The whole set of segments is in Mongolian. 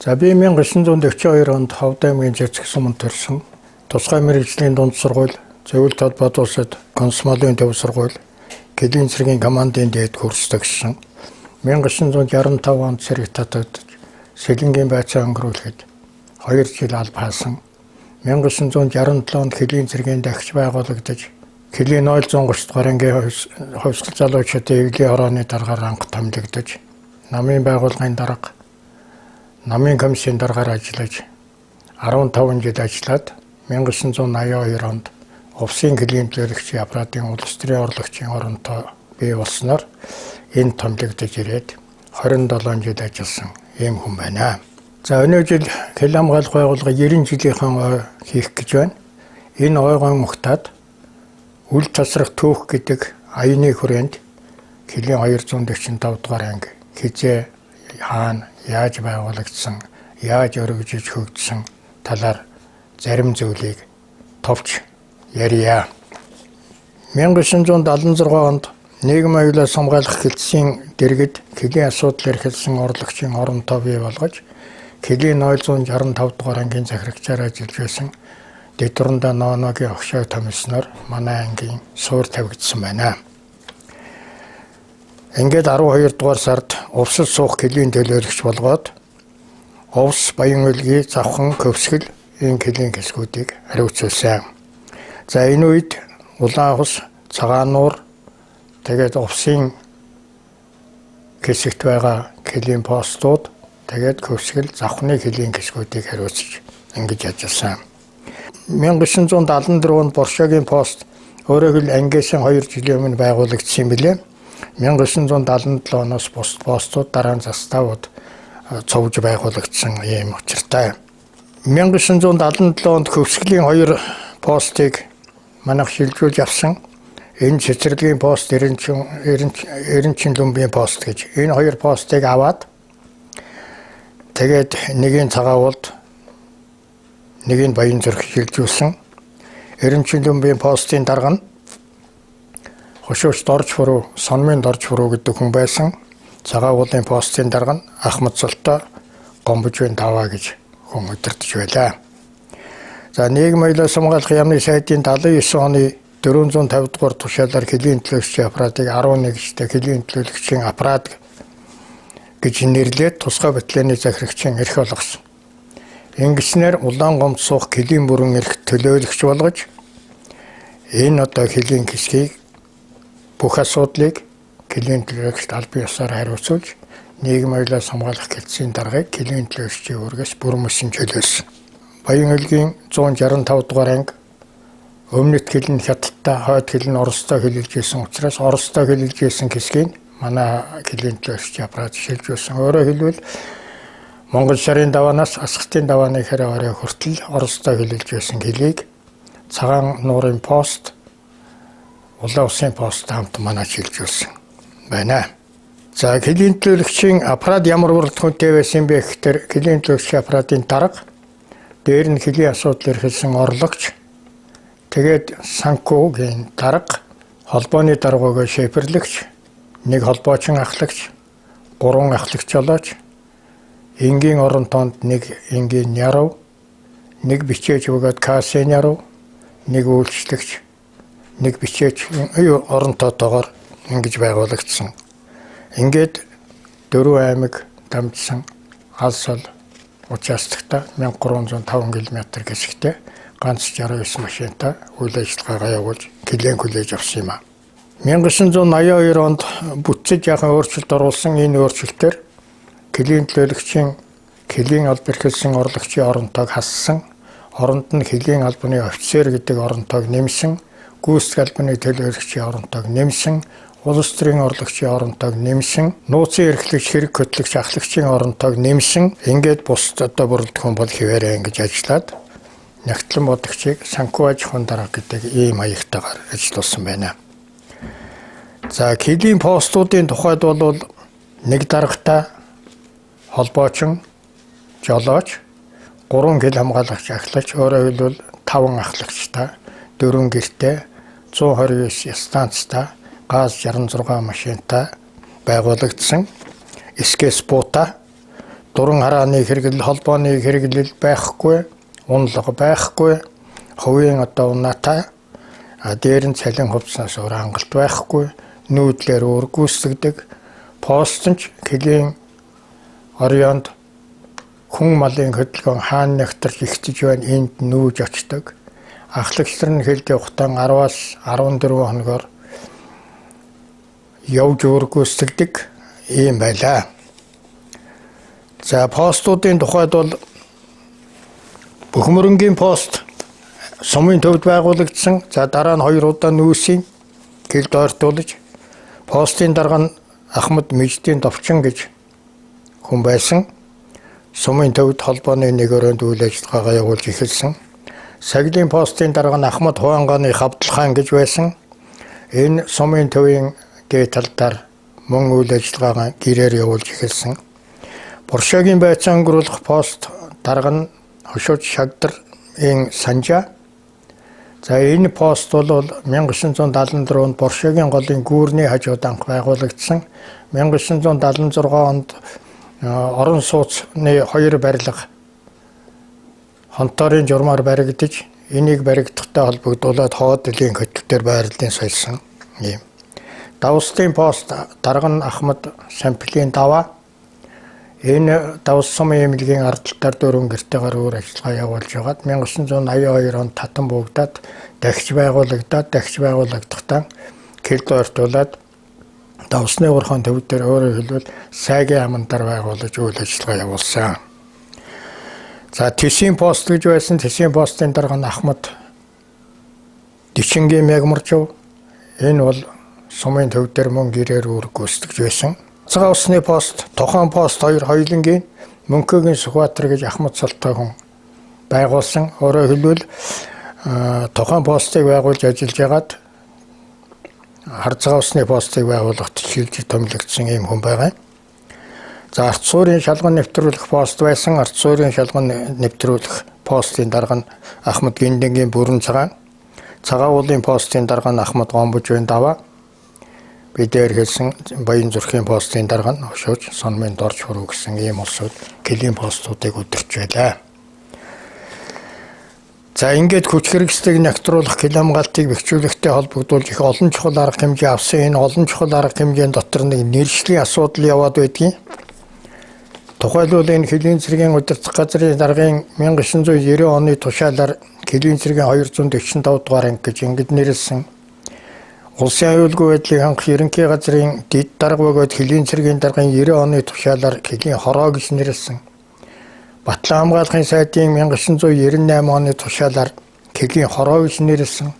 За би 1942 онд Ховд аймгийн Жирцэг суманд төрсөн. Тусгай мэргэжлийн дунд сургууль, зөвлөлт холбоот улсад консумолын төв сургууль, Кэлийн цэргийн командын дээд курс төгссөн. 1965 онд цэрэг татагдж, Сэлэнгийн байцаа өнгөрүүлэхэд 2 жил алба хаасан. 1967 онд Кэлийн цэргийн дахиж байгуулагдаж, Кэлийн 030 дугаар ангийн хувьсгал залуучуудын эвлийн хорооны даргаар анх томилогдож, намын байгууллагын дарга, намын комиссийн даргаар ажиллаж 15 жил ажиллаад 1982 онд Увсын Кэлийн төлөөлөгчийн аппаратын улс төрийн орлогчийн оронтой бий болсноор энэ томилогдож ирээд 27 жил ажилласан ийм хүн байна. За өнөө жил Кэл хамгаалах байгууллага 90 жилийнхэн ой хийх гэж байна. Энэ ойгоо мухтаад үл тасрах түүх гэдэг аяны хүрээнд Кэлийн 245 дугаар анги хизээ хаана яаж байгуулагдсан, яаж өргөжөж хөгжсөн талаар зарим зүйлийг товч ярья. 1976 онд нийгэм аюулаас хамгаалах хэлтсийн дэргэд Кэлийн асуудал эрхэлсэн орлогчийн оронтой бий болгож, Кэлийн 065 дугаар ангийн захирагчаар ажиллаж байсан Дэдуранда Ноногийн огшой томилсноор манай ангийн суур тавигдсан байна. Ингээд 12 дугаар сард Увсад суух Кэлийн төлөөлөгч болгоод Увс, Баян-Улгийн, Завхан, Көвсгөл энэ Кэлийн хэсгүүдийг хариуцуулсан. За энэ үед Улаанхус, Цагааннуур, тэгээд Увсын хэсэгт байгаа Кэлийн постууд, тэгээд Көвсгөл, Завхны Кэлийн хэсгүүдийг хариуцж ингэж ажилласан. 1974 онд Боршогийн пост өөрөөр хэл ангиас 2 жилийн өмнө байгуулагдсан юм билээ. 1977 оноос бус постууд дараа нь заставууд цовж байгуулагдсан ийм учиртай. 1977 онд Көвсгөлийн 2 постыг манайх шилжүүлж авсан. Энэ цэцэрлэгийн пост, Эренчин Лумбийн пост гэж энэ 2 постыг аваад тэгээд нэгийн Цагаавулд, нэгийг Баянзүрх шилжүүлсэн. Эренчин Лумбийн постын дарга нь Хошууч Дорж Фуруу, Сонмын Дорж Фуруу гэдэг хүн байсан. Цагаавуулын постын дарга нь Ахмад Солтой Гомбожвын Даваа гэж хүн удирдах байлаа. За нийгэм аюулаас хамгаалах яамны сайдын 79 оны 450 дугаар тушаалаар Кэлийн төлөөлөгчийн аппаратыг 11 гэжтэй Кэлийн төлөөлөгчийн аппарат гэж нэрлээд тусгай батальны захирагчийн эрх болгосон. Ингэснээр улаан гомд суух Кэлийн бүрэн эрх төлөөлөгч болгож энэ одоо Кэлийн хэсгийг бүх асуудлыг Кэлийн төлөөлөгчд албан ёсоор хариуцуулж нийгэм аюулаас хамгаалах хэлтсийн даргаыг Кэлийн төлөөлөгчийн үүргээс бүрмөсөн чөлөөлсөн. Баян-Улгийн 165 дугаар анги өмнөд Кэл нь Хятадтай, хойд Кэл нь Оростой хэлэлж байсан учраас Оростой хэлэлж байсан хэсгийг манай Кэлийн төлөөлөгчийн аппарат шилжүүлсэн. Өөрөөр хэлбэл Монгол шарын даваанаас Асхтын давааны хэрэг хүртэл Оростой хэлэлж байсан хэлийг Цагаан нуурын пост, Улаан усын пост хамт манай шилжүүлсэн байна. За Кэлийн төлөөлөгчийн аппарат ямар бүрэлдэхүүнтэй байсан бэ гэхээр Кэлийн төлөөлөгчийн аппаратын дарга, дээр нь Кэлийн асуудал эрхэлсэн орлогч, тэгээд санкуугийн дарга, холбооны даргуугаа шифрлэгч, нэг холбоочин ахлагч, 3 ахлагч жолооч, энгийн оронтоонд нэг энгийн яруу, нэг бичээч бөгөөд касын яруу, нэг үйлчлэгч, нэг бичээч оронтоотойгоор ингэж байгуулагдсан. Ингээд 4 аймаг дамжсан алс ол участагта 1305 км хэсэгтээ ганц 69 машинтай үйл ажиллагаагаа явуулж Кэлийн хүлээж авсан юм а. 1982 онд бүтцэд яхан өөрчлөлт оруулсан. Энэ өөрчлөлтөөр Кэлийн төлөөлөгчийн Кэлийн алба эрхэлсэн орлогчийн оронтойг хассан. Оронд нь Кэлийн албаны офицер гэдэг оронтойг нэмсэн. Гүйцэтгэх албаны төлөөлөгчийн оронтойг нэмсэн. Улс төрийн орлогчийн оронтойг нэмсэн. Нууцын эрхлэгч, хэрэг хөтлөгч, ахлагчийн оронтойг нэмсэн. Ингээд бусд одоо бүрэлдэхүүн бол хിവэрэ ингэж ажиллаад нягтлан бодогчийг санхүү аж ахуйн дарга гэдэг ийм маягтайгаар ажилласан байна. За Кэлийн постуудын тухайд бол нэг даргатай, холбоочин, жолооч, 3 Кэл хамгаалагч ахлагч, өөрөөр хэлбэл 5 ахлагчтай, 4 гэртэй, 129 станцтай, ГАЗ 66 машинтай байгуулагдсан. Скэс буута дуран харааны хэрэглэл, холбооны хэрэглэл байхгүй, унлага байхгүй, хувийн одоо унаатай дээр нь цалин хувцснаас өөр хангалт байхгүй, нүүдлэр өргүйсгдэг, постонч килийн орионд хүн малын хөдөлгөөн хаан нэгтэрч ихтэж байна, энд нүүж очдог. Ахлагчдар нь хилд явахдаа 10-аас 14 хоногор явж өргүйсгдэг ийм байлаа. За постуудын тухайд бол бүх мөрөнгийн пост сумын төвд байгуулагдсан. За дараа нь 2 удаа нүүсийн гэлд ойртуулж постын дарга нь Ахмад Мэждийн Довчин гэж хүн байсан. Сумын төвд холбооны нэг өрөөнд үйл ажиллагаагаа явуулж эхэлсэн. Саглын постын дарга нь Ахмад Хуанганы Хавдалхан гэж байсан. Энэ сумын төвийн дээд талдаар мөн үйл ажиллагаагаа гэрээр явуулж эхэлсэн. Боршогийн байцаан өнгөрүүлэх пост дарга нь Хошууч Шагдрын Санжаа. За энэ пост бол 1974 онд Боршогийн голын гүүрний хажууд анх байгуулагдсан. 1976 онд орон сууцны 2 барилга хонторын журмаар баригдаж, энийг баригдахтай холбогдуулаад хоод дэлхийн хөтөлбөр байрлалын сольсон юм. Давстын пост дарга нь Ахмад Самплийн Даваа. Энэ Давс сумын эмнэлгийн ардталтаар 4 гэртээгээр өөр ажиллагаа явуулж байгаад 1982 онд татан буугдаад дахиж байгуулагдахтаа кэлд ойртуулаад Давсны урхан төв дээр өөрөөр хэлбэл сайгийн амандар байгуулж үйл ажиллагаа явуулсан. За Тэсийн пост гэж байсан. Тэсийн постын дарга нь Ахмад Дичингийн Мягмаржав. Энэ бол сумын төв дээр мөн гэрээр үүргүүлсэж байсан. Цагаан усны пост, Тухайн пост 2 хоёулангийн Мөнхөгийн Сүхбаатар гэж Ахмад Солтой хүн байгуулсан. Өөрөөр хэлбэл Тухайн постыг байгуулж ажиллаж байгаад Цагаан усны постыг байгуулахад шилжиж томилогдсон ийм хүн байгаа. За арц суурийн шалган нэвтрүүлэх пост байсан. Арц суурийн шалган нэвтрүүлэх постын дарга нь Ахмад Гиндэнгийн Бүрэн Цагаан. Цагаан уулын постын дарга нь Ахмад Гомбожийн Даваа. Бидээр хэлсэн Баян зүрхийн постын дарга нь Хошууч Сонмын Дорж Хуруу гэсэн ийм улсууд килийн постуудыг удирч байлаа. За ингээд хүч хэрэгслийг нягтруулах, кил хамгаалтыг бэхжүүлэхтэй холбогдуулж их олон чухал арга хэмжээ авсан. Энэ олон чухал арга хэмжээний дотор нэг нэршлийн асуудал яваад байдгийг. Тухайлбал энэ килийн цэргийн удирдах газрын даргын 1990 оны тушаалаар килийн цэргийн 245 дугаар анги гэж ингэж нэрлсэн. Улсын аюулгүй байдлыг хангах ерөнхий газрын дэд дарга бөгөөд килийн цэргийн даргын 90 оны тушаалаар килийн хороо гэж нэрлсэн. Батлан хамгаалахын сайдын 1998 оны тушаалаар килийн хороо гэж нэрлсэн.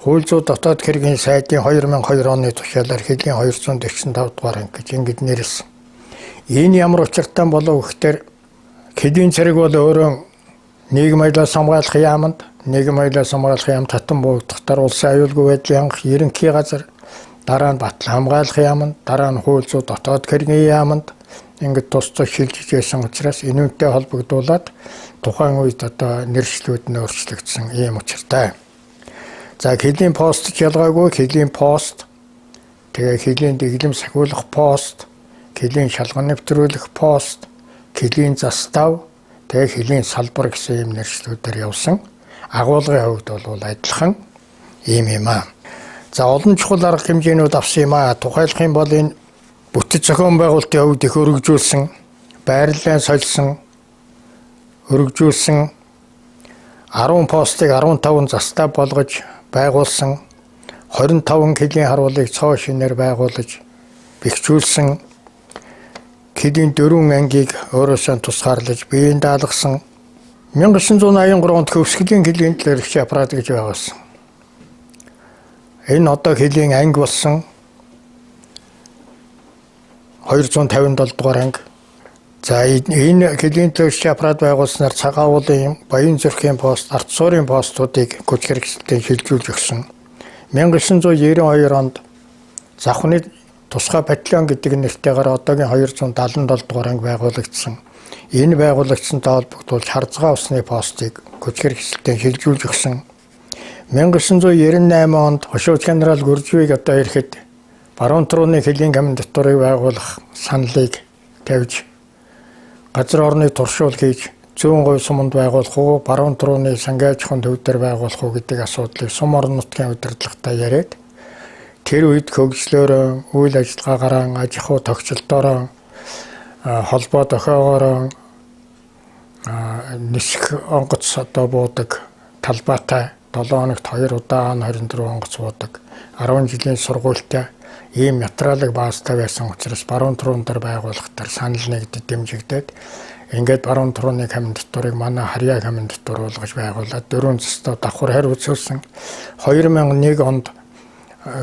Хууль зүйн дотоод хэргийн сайдын 2002 оны тушаалаар килийн 245 дугаар анги гэж ингэж нэрлсэн. Энэ ямар учиртай болов гэхээр килийн цэрэг бол өөрөө нийгэм аюулаас хамгаалах яамд, нийгэм аюулаас хамгаалах яам татан буугдахдаа улсын аюулгүй байдлыг хангах ерөнхий газар, дараа нь батлан хамгаалах яамд, дараа нь хууль зүйн дотоод хэргийн яамд ингээд тус тус шилжиж байсан учраас энүүнтэй холбогдуулаад тухайн үед одоо нэршлүүд нь өөрчлөгдсөн ийм учиртай. За килийн пост ялгаагүй, килийн пост, тэгээ килийн дэглэм сахиулах пост, килийн шалган нэвтрүүлэх пост, килийн застав, тэгээ килийн салбар гэсэн ийм нэршлүүдээр явсан. Агуулгын хувьд бол адилхан ийм юм аа. За олон чухал арга хэмжээнүүд авсан юм аа. Тухайлах юм бол энэ бүтэц зохион байгуулалтын хувьд их өргөжүүлсэн, байрлалын сольсон, өргөжүүлсэн 10 постыг 15 застав болгож байгуулсан, 25 килийн харуулыг цоо шинээр байгуулж бэхжүүлсэн, килийн 4 ангийг өөрөөсөө тусгаарлаж биеийн даалгасан. 1983 онд Хөвсгөлийн килийн төлөөлөгч аппарат гэж байгуулсан. Энэ одоо килийн анги болсон 257 дугаар анги. За энэ килийн төлөөлөгч аппарат байгуулснаар Цагаан уулын, Баян зүрхийн пост, арц суурийн постуудыг хүч хэрэгсэлтэй шилжүүлж өгсөн. 1992 онд Завхны тусгай батальон гэдэг нэртэйгээр одоогийн 277 дугаар анги байгуулагдсан. Энэ байгуулагдсантай холбогдуулж Харцгаа усны постыг хүч хэрэгсэлтэй шилжүүлж өгсөн. 1998 онд Хошууч генерал Гүржвийг одоо ирэхэд баруун трууны килийн комендатурыг байгуулах саналыг тавьж газар орны туршуул хийж зүүн говь суманд байгуулах уу, баруун түрүүний Сангайчхан төв дээр байгуулах уу гэдэг асуудлыг сум орон нутгийн удирдлагатай яриад тэр үед хөгжлөөрөө, үйл ажиллагаагаар, аж ахуй тогтцолтоор, холбоо дохиогоор нисэх онгоц одоо буудаг талбайтай 7 хоногт 2 удаа 24 онгоц буудаг 10 жилийн сургуультай ийм материалыг баастай байсан учраас баруун түрүүн дээр байгуулахтар санал нэгдэд дэмжигдээд ингээд баруун түрүүний комендатурыг манай харьяа комендатур болгож байгуулад 4 цэстэ давхар хариу үзүүлсэн 2001 онд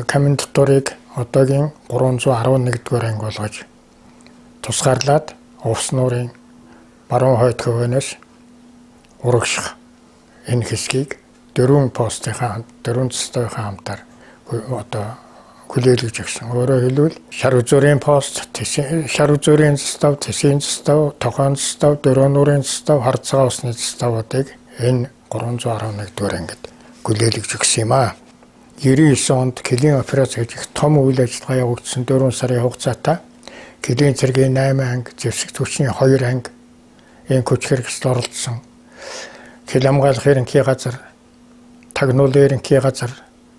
комендатурыг одоогийн 311-р анги болгож тусгаарлаад увс нуурын баруун хойд хөвөнөөс урагших энэ хэсгийг 4 постынхаа 4 цэстийнхаа хамтаар одоо хүлээлгэж өгсөн. Өөрөөр хэлбэл шар үзүүрийн пост, шар үзүүрийн застав, тэсийн застав, тохон застав, дөрөв нуурын застав, хар цагаан усны заставуудыг энэ 311-р ангид хүлээлгэж өгсөн юм аа. 99 онд Килийн операц гэж их том үйл ажиллагаа явагдсан 4 сарын хугацаатай Килийн цэргийн 8 анги, зэвсэг түвшний 2 анги энэ хүч хэрэгсэлд оролцсон. Кил хамгаалах ерөнхий газар, тагнуулын ерөнхий газар,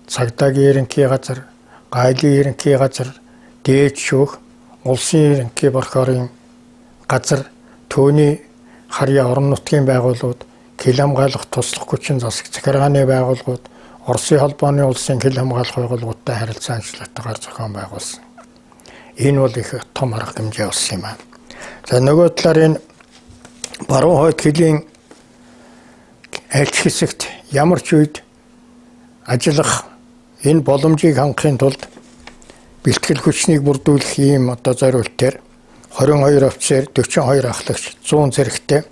цагдаагийн ерөнхий газар, гайлын ерөнхий газар, дээд шүүх, улсын ерөнхий прокурорын газар, түүний харьяа орон нутгийн байгууллагууд, кил хамгаалах туслах хүчин засаг захиргааны байгууллагууд, Оросын холбооны улсын кил хамгаалах байгууллагуудтай харилцаа ажиллагаатайгаар зохион байгуулсан. Энэ бол их том арга хэмжээ болсон юм аа. За нөгөө талаар энэ баруун хойд килийн альч хэсэгт ямар ч үед ажиллах энэ боломжийг хангахын тулд бэлтгэл хүчнийг бүрдүүлэх ийм одоо зориултаар 22 офицер, 42 ахлагч, 100 зэрэгтэй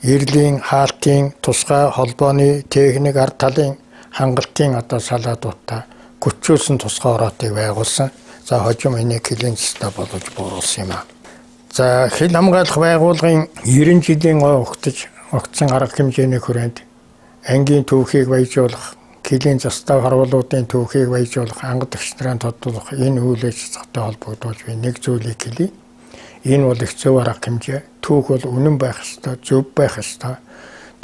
эрлийн, хаалтын, тусгай холбооны, техник, ард талын хангалтын одоо салаадуудтай гүчүүлсэн тусгай ороотыг байгуулсан. За хожим энийг килийн цэстэ болгож бууруулсан юм аа. За хил хамгаалах байгууллагын 90 жилийн огцсон арга хэмжээний хүрээнд ангийн түүхийг баяжуулах, килийн застав харвалуудын түүхийг баяжуулах, анги тагч нарын тодруулах энэ үйл ажиллагаатай холбогдуулж би нэг зүйлийг хэлье. Энэ бол их зөв арга хэмжээ. Түүх бол үнэн байх ёстой, зөв байх ёстой.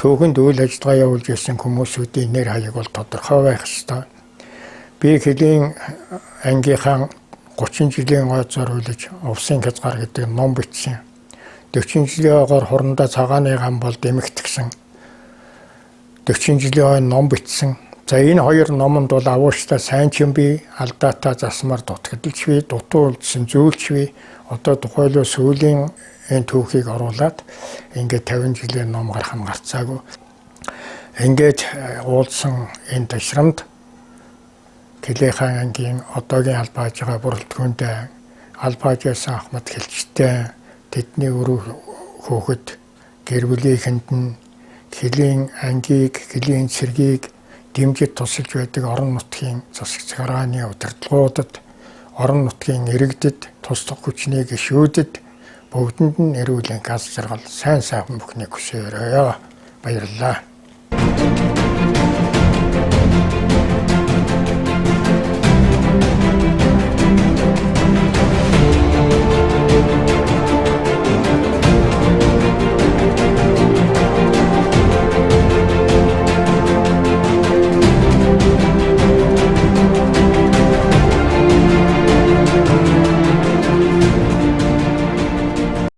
Түүхэнд үйл ажиллагаа явуулж ирсэн хүмүүсүүдийн нэр хаяг бол тодорхой байх ёстой. Би килийн ангийнхаа 30 жилийн гой зориулж Увсын хязгаар гэдэг ном бичсэн. 40 жилийн ойгоор хурандаа цагааны гам бол дэмэгдсэн. 40 жилийн ой ном бичсэн. За энэ хоёр номонд бол агууштай сайн ч юм би алдаатай засмар дутагдaltaж би дутуу үлдсэн зүйлч би одоо тухайлбал сүүлийн энэ түүхийг оруулаад ингээд 50 жилийн ном гарах нь гарцаагүй. Ингээд уулсан энэ ташрамд Килийнхэн ангийн одоогийн албааж байгаа бүрэлдэхүүнтэй албааж байсан Ахмад Хэлжтэй тэдний өрөө хөөхд гэр бүлийнхэнд нь Килийн ангийг, Килийн цэргийг дэмжиж тусалж байдаг орон нутгийн засаг захиргааны удирдлагуудад, орон нутгийн иргэдэд, туслах хүчний гишүүдэд бүгдэнд нь эрүүл газ жаргал сайн сайхан бүхнийг хүсээрээ. Баярлалаа.